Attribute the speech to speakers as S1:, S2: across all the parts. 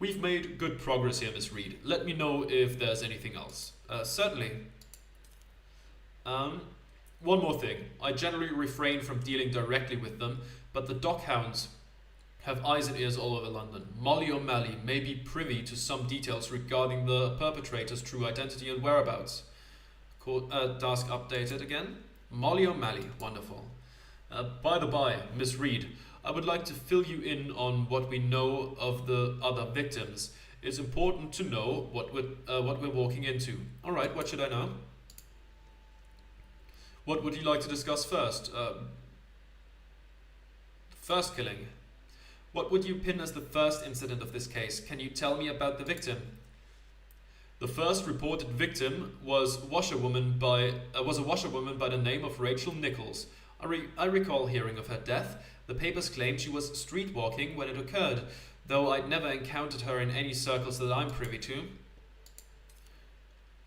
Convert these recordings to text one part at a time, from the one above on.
S1: We've made good progress here, Miss Reed. Let me know if there's anything else. Certainly. One more thing. I generally refrain from dealing directly with them, but the dockhounds have eyes and ears all over London. Molly O'Malley may be privy to some details regarding the perpetrator's true identity and whereabouts. Task updated again. Molly O'Malley, wonderful. By the by, Miss Reed, I would like to fill you in on what we know of the other victims. It's important to know what we're walking into. All right, what should I know? What would you like to discuss first? First killing. What would you pin as the first incident of this case? Can you tell me about the victim? The first reported victim was a washerwoman by the name of Rachel Nichols. I recall hearing of her death. The papers claimed she was streetwalking when it occurred, though I'd never encountered her in any circles that I'm privy to.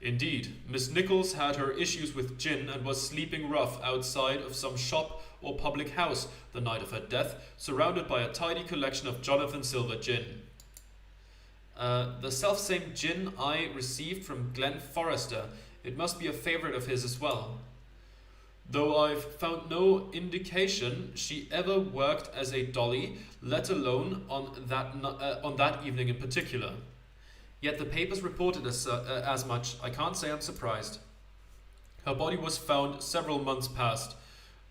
S1: Indeed, Miss Nichols had her issues with gin and was sleeping rough outside of some shop or public house the night of her death, surrounded by a tidy collection of Jonathan Silver gin. The self-same gin I received from Glenn Forrester. It must be a favorite of his as well. Though I've found no indication she ever worked as a dolly, let alone on that evening in particular. Yet the papers reported as much. I can't say I'm surprised. Her body was found several months past,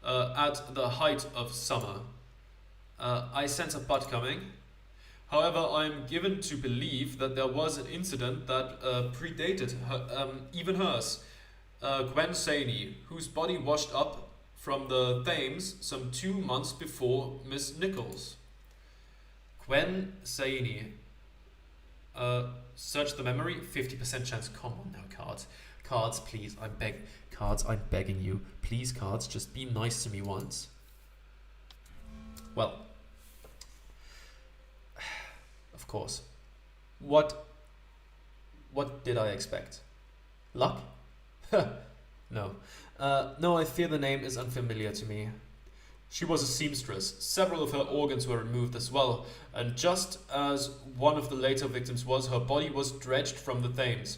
S1: at the height of summer. I sense a butt coming. However, I'm given to believe that there was an incident that predated her, even hers. Gwen Saney, whose body washed up from the Thames some 2 months before Miss Nichols. Gwen Saney. Search the memory, 50% chance. Come on now, cards. Cards, please. Cards, I'm begging you. Please, cards, just be nice to me once. Well, of course. What did I expect? Luck? No. No, I fear the name is unfamiliar to me. She was a seamstress. Several of her organs were removed as well, and just as one of the later victims was, her body was dredged from the Thames.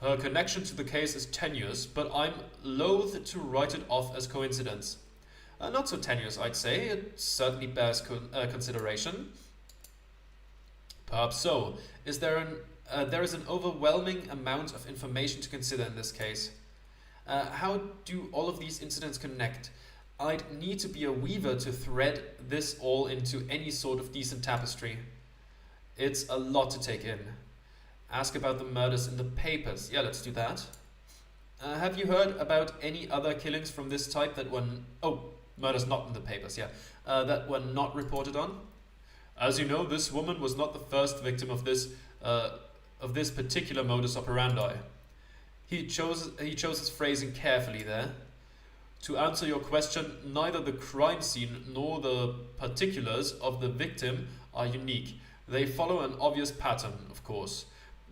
S1: Her connection to the case is tenuous, but I'm loath to write it off as coincidence. Not so tenuous, I'd say. It certainly bears consideration. Perhaps so. There is an overwhelming amount of information to consider in this case. How do all of these incidents connect? I'd need to be a weaver to thread this all into any sort of decent tapestry. It's a lot to take in. Ask about the murders in the papers. Yeah, let's do that. Have you heard about any other killings from this type that were... murders not in the papers, yeah. That were not reported on? As you know, this woman was not the first victim of this particular modus operandi. He chose his phrasing carefully there. To answer your question, neither the crime scene nor the particulars of the victim are unique. They follow an obvious pattern, of course,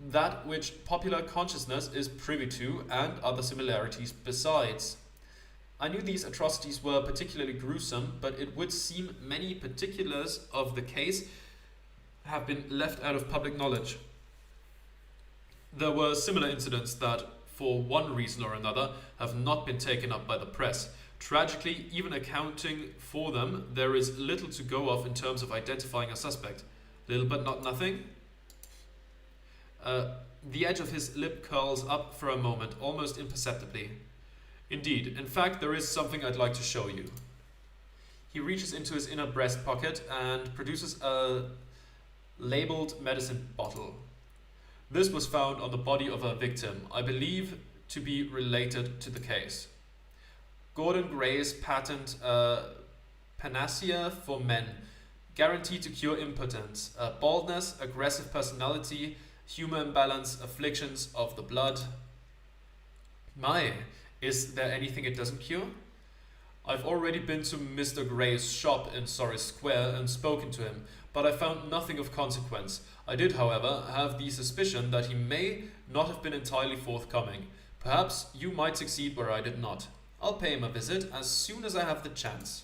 S1: that which popular consciousness is privy to, and other similarities besides. I knew these atrocities were particularly gruesome, but it would seem many particulars of the case have been left out of public knowledge. There were similar incidents that, for one reason or another, have not been taken up by the press. Tragically, even accounting for them, there is little to go off in terms of identifying a suspect. Little but not nothing. The edge of his lip curls up for a moment, almost imperceptibly. Indeed, in fact, there is something I'd like to show you. He reaches into his inner breast pocket and produces a labeled medicine bottle. This was found on the body of a victim, I believe to be related to the case. Gordon Gray's patent panacea for men, guaranteed to cure impotence, baldness, aggressive personality, humor imbalance, afflictions of the blood. My, is there anything it doesn't cure? I've already been to Mr. Gray's shop in Surrey Square and spoken to him, but I found nothing of consequence. I did, however, have the suspicion that he may not have been entirely forthcoming. Perhaps you might succeed where I did not. I'll pay him a visit as soon as I have the chance.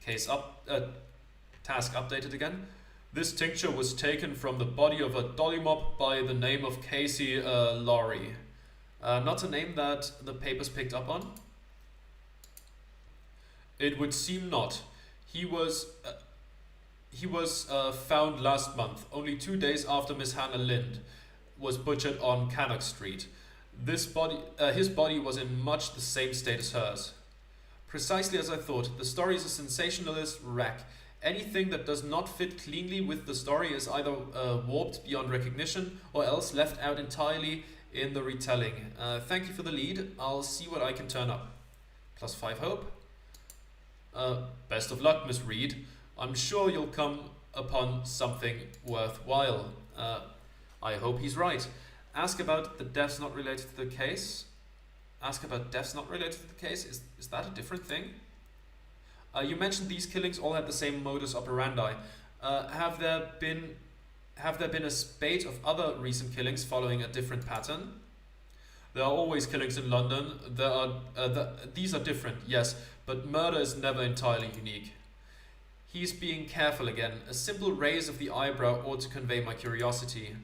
S1: Task updated again. This tincture was taken from the body of a dollymop by the name of Casey Laurie. Not a name that the papers picked up on. It would seem not. He was found last month, only 2 days after Miss Hannah Lind was butchered on Cannock Street. His body was in much the same state as hers. Precisely as I thought, the story is a sensationalist wreck. Anything that does not fit cleanly with the story is either warped beyond recognition or else left out entirely in the retelling. Thank you for the lead. I'll see what I can turn up. +5 hope. Best of luck, Miss Reed. I'm sure you'll come upon something worthwhile. I hope he's right. Ask about the deaths not related to the case. Ask about deaths not related to the case? Is that a different thing? You mentioned these killings all had the same modus operandi. Have there been a spate of other recent killings following a different pattern? There are always killings in London. These are different, yes, but murder is never entirely unique. He's being careful again. A simple raise of the eyebrow ought to convey my curiosity.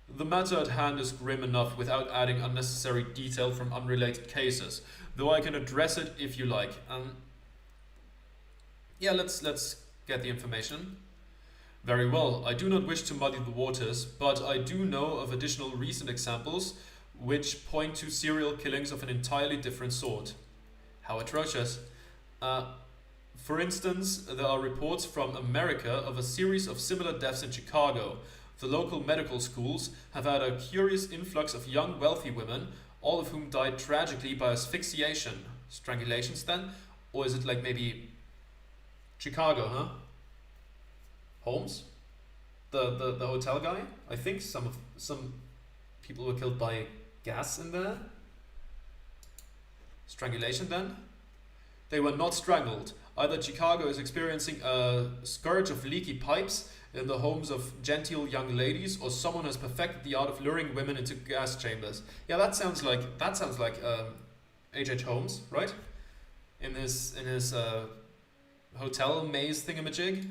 S1: The matter at hand is grim enough without adding unnecessary detail from unrelated cases, though I can address it if you like. Let's get the information. Very well. I do not wish to muddy the waters, but I do know of additional recent examples which point to serial killings of an entirely different sort. How atrocious. For instance, there are reports from America of a series of similar deaths in Chicago. The local medical schools have had a curious influx of young wealthy women, all of whom died tragically by asphyxiation. Strangulations then? Or is it like maybe Chicago, huh? Holmes? The hotel guy? I think some people were killed by gas in there. Strangulation then? They were not strangled. Either Chicago is experiencing a scourge of leaky pipes in the homes of genteel young ladies, or someone has perfected the art of luring women into gas chambers. Yeah, that sounds like H.H. Holmes, right? In his hotel maze thingamajig.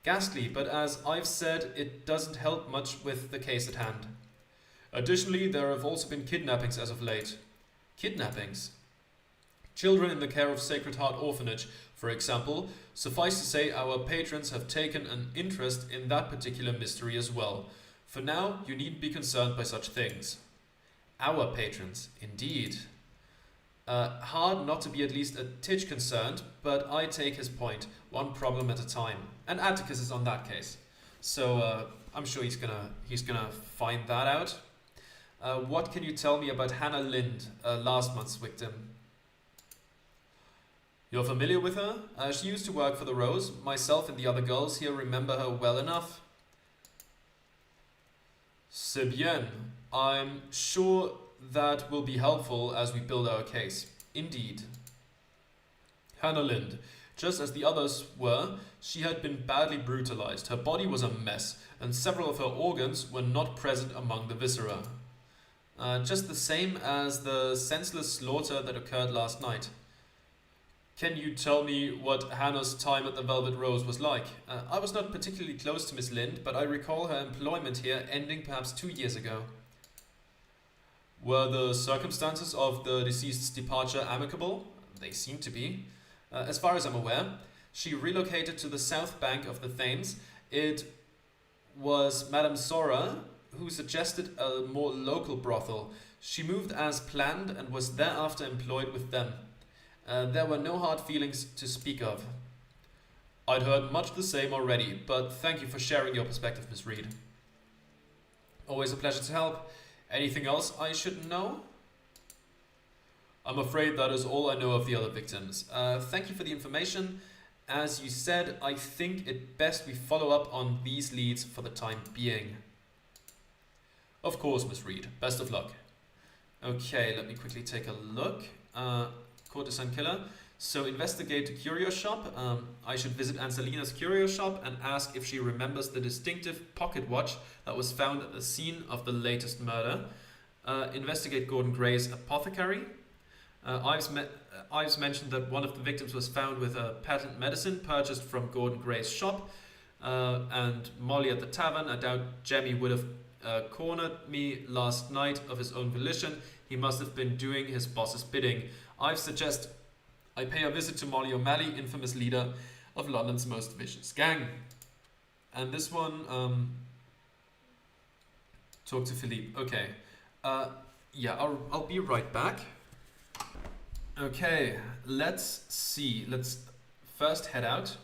S1: Ghastly, but as I've said, it doesn't help much with the case at hand. Additionally, there have also been kidnappings as of late. Kidnappings? Children in the care of Sacred Heart Orphanage, for example. Suffice to say, our patrons have taken an interest in that particular mystery as well. For now, you needn't be concerned by such things. Our patrons, indeed. Hard not to be at least a titch concerned, but I take his point, one problem at a time. And Atticus is on that case. So I'm sure he's gonna find that out. What can you tell me about Hannah Lind, last month's victim? You're familiar with her? She used to work for the Rose. Myself and the other girls here remember her well enough. C'est bien. I'm sure that will be helpful as we build our case. Indeed. Hannah Lind. Just as the others were, she had been badly brutalized. Her body was a mess, and several of her organs were not present among the viscera. Just the same as the senseless slaughter that occurred last night. Can you tell me what Hannah's time at the Velvet Rose was like? I was not particularly close to Miss Lind, but I recall her employment here ending perhaps 2 years ago. Were the circumstances of the deceased's departure amicable? They seem to be. As far as I'm aware, she relocated to the south bank of the Thames. It was Madame Sora who suggested a more local brothel. She moved as planned and was thereafter employed with them. There were no hard feelings to speak of. I'd heard much the same already, but thank you for sharing your perspective, Miss Reed. Always a pleasure to help. Anything else I should know? I'm afraid that is all I know of the other victims. Thank you for the information. As you said, I think it best we follow up on these leads for the time being. Of course, Miss Reed. Best of luck. Okay, let me quickly take a look. Courtesan killer. So investigate the curio shop. I should visit Anselina's curio shop and ask if she remembers the distinctive pocket watch that was found at the scene of the latest murder. Investigate Gordon Gray's apothecary. Ives mentioned that one of the victims was found with a patent medicine purchased from Gordon Gray's shop. and Molly at the tavern. I doubt Jemmy would have cornered me last night of his own volition. He must have been doing his boss's bidding. I suggest I pay a visit to Molly O'Malley, infamous leader of London's most vicious gang. And this one, talk to Felipe. Okay. Yeah, I'll be right back. Okay, let's see. Let's first head out.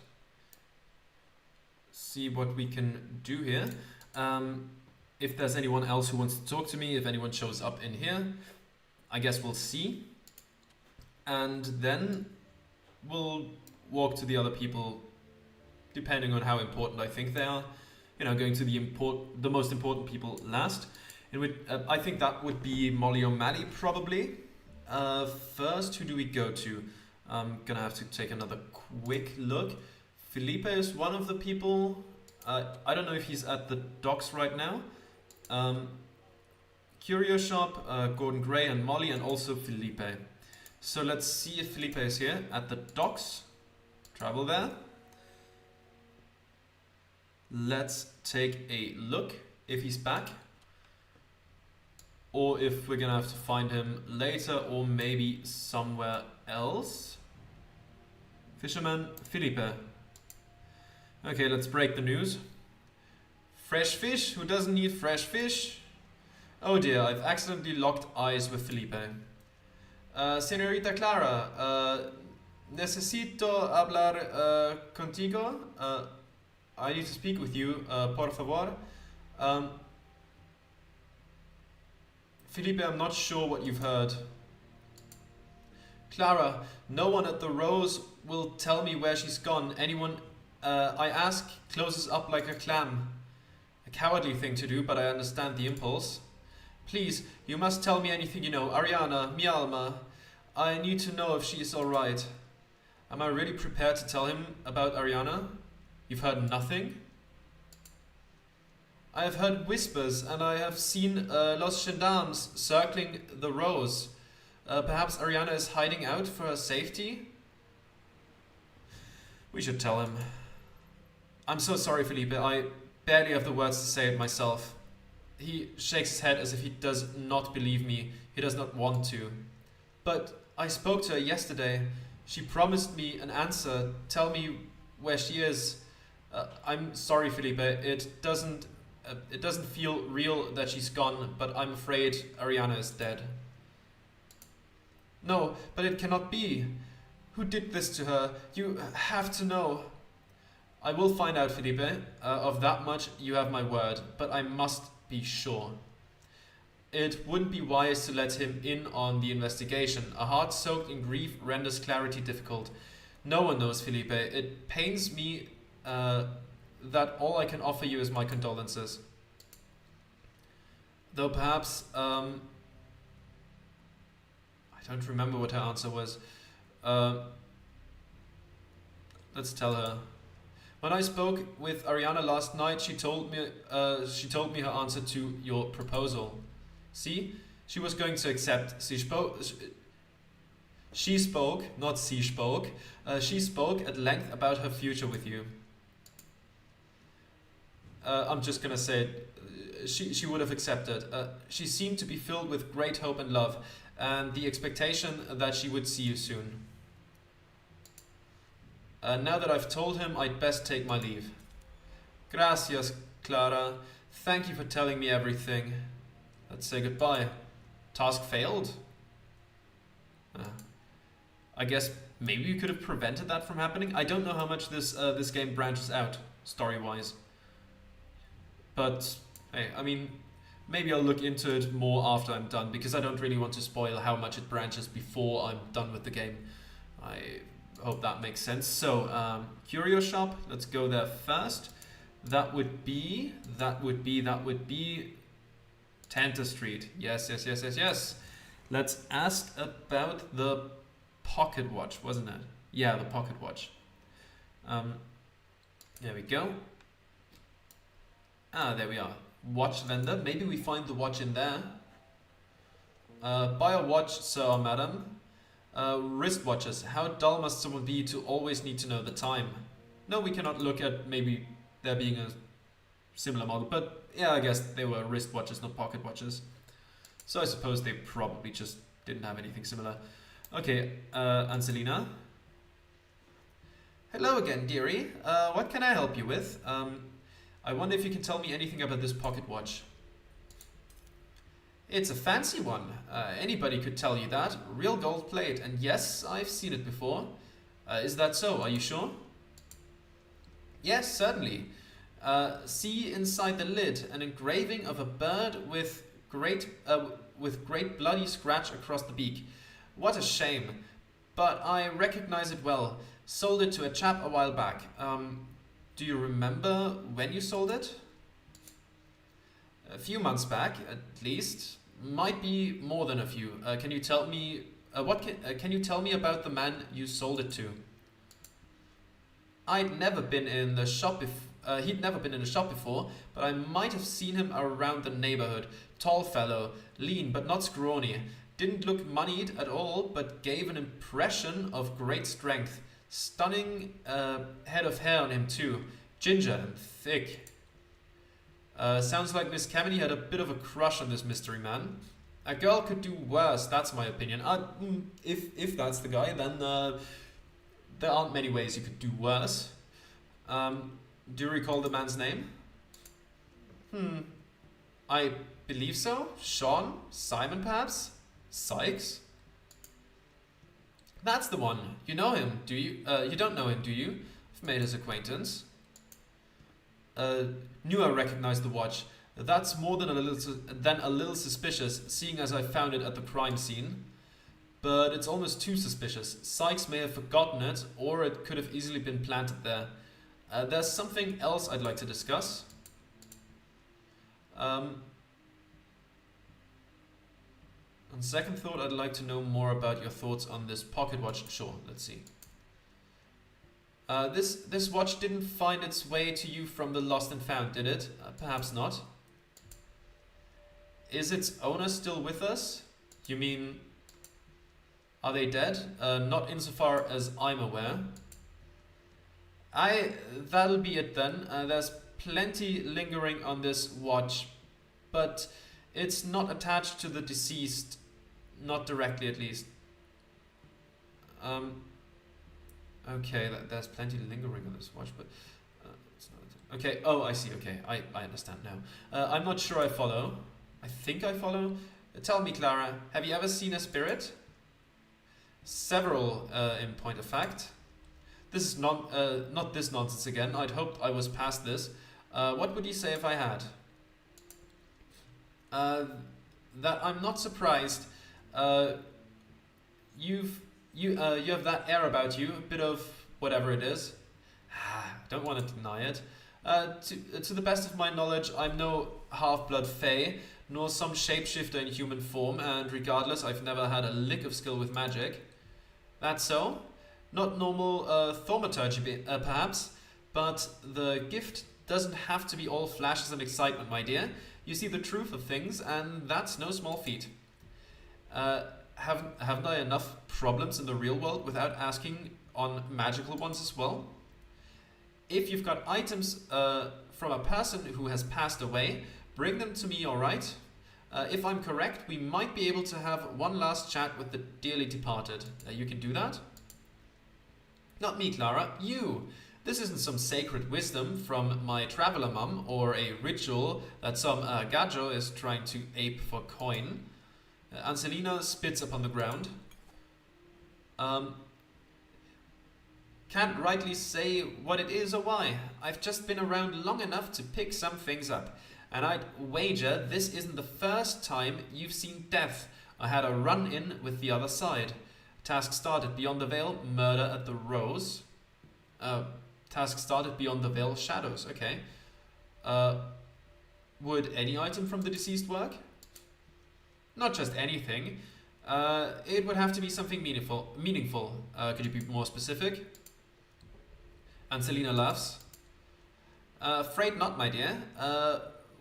S1: See what we can do here. If there's anyone else who wants to talk to me, if anyone shows up in here, I guess we'll see. And then we'll walk to the other people, depending on how important I think they are. You know, going to the most important people last. I think that would be Molly O'Malley, probably. First, who do we go to? I'm gonna have to take another quick look. Felipe is one of the people. I don't know if he's at the docks right now. Curio Shop, Gordon Gray and Molly, and also Felipe. So let's see if Felipe is here at the docks. Travel there. Let's take a look if he's back. Or if we're gonna have to find him later, or maybe somewhere else. Fisherman Felipe. Okay, let's break the news. Fresh fish? Who doesn't need fresh fish? Oh dear, I've accidentally locked eyes with Felipe. Señorita Clara, necesito hablar contigo. I need to speak with you, por favor. Felipe, I'm not sure what you've heard. Clara, no one at the Rose will tell me where she's gone. Anyone I ask closes up like a clam. A cowardly thing to do, but I understand the impulse. Please, you must tell me anything you know. Ariana, mi alma. I need to know if she is alright. Am I really prepared to tell him about Ariana? You've heard nothing? I have heard whispers, and I have seen Los Gendarmes circling the Rose. Perhaps Ariana is hiding out for her safety? We should tell him. I'm so sorry, Felipe. I barely have the words to say it myself. He shakes his head as if he does not believe me. He does not want to. But I spoke to her yesterday. She promised me an answer. Tell me where she is. I'm sorry, Felipe. It doesn't feel real that she's gone, but I'm afraid Ariana is dead. No, but it cannot be. Who did this to her? You have to know. I will find out, Felipe. Of that much, you have my word, but I must be sure. It wouldn't be wise to let him in on the investigation. A heart soaked in grief renders clarity difficult. No one knows, Felipe. It pains me that all I can offer you is my condolences. Though perhaps, I don't remember what her answer was. Let's tell her. When I spoke with Ariana last night, she told me her answer to your proposal. See, she was going to accept. She spoke, not she spoke. She spoke at length about her future with you. I'm just gonna say it. She would have accepted. She seemed to be filled with great hope and love, and the expectation that she would see you soon. Now that I've told him, I'd best take my leave. Gracias, Clara. Thank you for telling me everything. Let's say goodbye. Task failed? I guess maybe you could have prevented that from happening. I don't know how much this game branches out, story-wise. But, hey, I mean, maybe I'll look into it more after I'm done, because I don't really want to spoil how much it branches before I'm done with the game. I hope that makes sense. So, Curio Shop, let's go there first. That would be Tanta Street. Yes. Let's ask about the pocket watch, wasn't it? Yeah, the pocket watch. There we go. Ah, there we are. Watch vendor. Maybe we find the watch in there. Buy a watch, sir or madam. Wristwatches. How dull must someone be to always need to know the time? No, we cannot look at maybe there being a similar model. But yeah, I guess they were wristwatches, not pocket watches. So I suppose they probably just didn't have anything similar. Okay, Anselina. Hello again, dearie. What can I help you with? I wonder if you can tell me anything about this pocket watch. It's a fancy one. Anybody could tell you that. Real gold plate. And yes, I've seen it before. Is that so? Are you sure? Yes, certainly. See inside the lid an engraving of a bird with great bloody scratch across the beak. What a shame. But I recognize it well. Sold it to a chap a while back. Do you remember when you sold it? A few months back, at least. Might be more than a few. Can you tell me can you tell me about the man you sold it to? I'd never been in the shop he'd never been in the shop before, but I might have seen him around the neighborhood. Tall fellow, lean but not scrawny. Didn't look moneyed at all, but gave an impression of great strength. Stunning head of hair on him too. Ginger and thick. Sounds like Miss Kameny had a bit of a crush on this mystery man. A girl could do worse, that's my opinion. If that's the guy, then there aren't many ways you could do worse. Do you recall the man's name? I believe so. Sean? Simon, perhaps? Sykes? That's the one. You know him, do you? You don't know him, do you? I've made his acquaintance. Knew I recognized the watch. That's more than a little suspicious, seeing as I found it at the crime scene. But it's almost too suspicious. Sykes may have forgotten it, or it could have easily been planted there. There's something else I'd like to discuss. On second thought, I'd like to know more about your thoughts on this pocket watch. Sure, let's see. This watch didn't find its way to you from the lost and found, did it? Perhaps not. Is its owner still with us? You mean, are they dead? Not insofar as I'm aware. That'll be it then. There's plenty lingering on this watch, but it's not attached to the deceased, not directly at least. Okay, there's plenty lingering on this watch, but it's not. Okay, oh, I see. Okay, I understand now. I'm not sure I follow. I think I follow. Tell me, Clara, have you ever seen a spirit? Several, in point of fact. This is not this nonsense again. I'd hoped I was past this. What would you say if I had? That I'm not surprised. You have that air about you, a bit of whatever it is. Don't want to deny it. To the best of my knowledge, I'm no half-blood fae, nor some shapeshifter in human form, and regardless, I've never had a lick of skill with magic. That's so. Not normal thaumaturgy, perhaps, but the gift doesn't have to be all flashes and excitement, my dear. You see the truth of things, and that's no small feat. Haven't I enough problems in the real world without asking on magical ones as well? If you've got items from a person who has passed away, bring them to me, alright? If I'm correct, we might be able to have one last chat with the dearly departed. You can do that? Not me, Clara, you. This isn't some sacred wisdom from my traveler mum or a ritual that some gajo is trying to ape for coin. Anselina spits upon the ground. Can't rightly say what it is or why. I've just been around long enough to pick some things up. And I'd wager this isn't the first time you've seen death. I had a run-in with the other side. Task started beyond the veil, murder at the Rose. Task started beyond the veil, shadows, okay. Would any item from the deceased work? Not just anything. It would have to be something meaningful. Could you be more specific? Anselina laughs. Afraid not, my dear.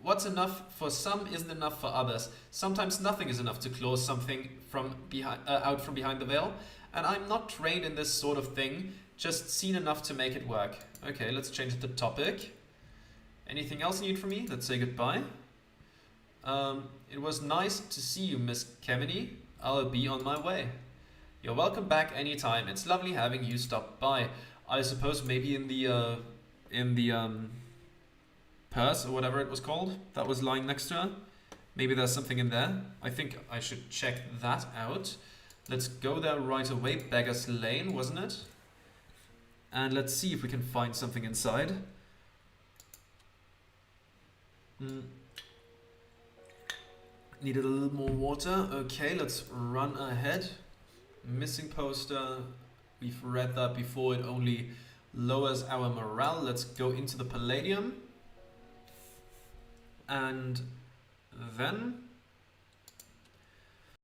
S1: What's enough for some isn't enough for others. Sometimes nothing is enough to close something from out from behind the veil. And I'm not trained in this sort of thing, just seen enough to make it work. Okay, let's change the topic. Anything else you need from me? Let's say goodbye. It was nice to see you, Miss Kemeny. I'll be on my way. You're welcome back anytime. It's lovely having you stop by. I suppose maybe in the purse or whatever it was called that was lying next to her. Maybe there's something in there. I think I should check that out. Let's go there right away. Beggar's Lane, wasn't it? And let's see if we can find something inside. Needed a little more water. Okay, let's run ahead. Missing poster. We've read that before. It only lowers our morale. Let's go into the Palladium. And then